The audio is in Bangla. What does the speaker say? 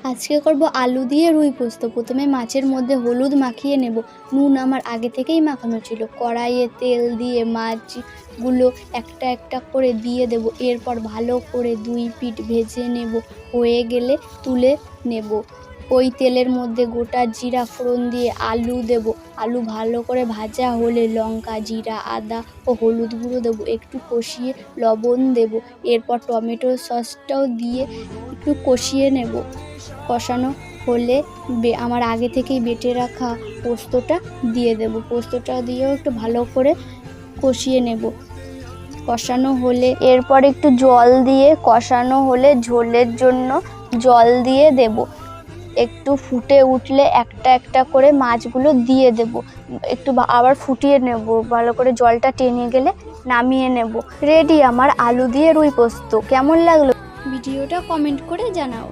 আজকে করব আলু দিয়ে রুই পোস্ত। প্রথমে মাছের মধ্যে হলুদ মাখিয়ে নেব। নুন আমার আগে থেকেই মাখানো ছিল। কড়াইয়ে তেল দিয়ে মাছগুলো একটা একটা করে দিয়ে দেব। এরপর ভালো করে 2 পিঠ ভেজে নেব। হয়ে গেলে তুলে নেব। ওই তেলের মধ্যে গোটা জিরা ফোড়ন দিয়ে আলু দেব। আলু ভালো করে ভাজা হলে লঙ্কা, জিরা, আদা ও হলুদ গুঁড়ো দেবো। একটু কষিয়ে লবণ দেব। এরপর টমেটো সসটাও দিয়ে একটু কষিয়ে নেব। কষানো হলে আমার আগে থেকেই বেটে রাখা পোস্তটা দিয়ে দেব। পোস্তটা দিয়েও একটু ভালো করে কষিয়ে নেব। কষানো হলে এরপর একটু জল দিয়ে কষানো হলে ঝোলের জন্য জল দিয়ে দেব। একটু ফুটে উঠলে একটা একটা করে মাছগুলো দিয়ে দেব। একটু আবার ফুটিয়ে নেব। ভালো করে জলটা টেনে গেলে নামিয়ে নেব। রেডি আমার আলু দিয়ে রুই পোস্ত। কেমন লাগলো ভিডিওটা কমেন্ট করে জানাও।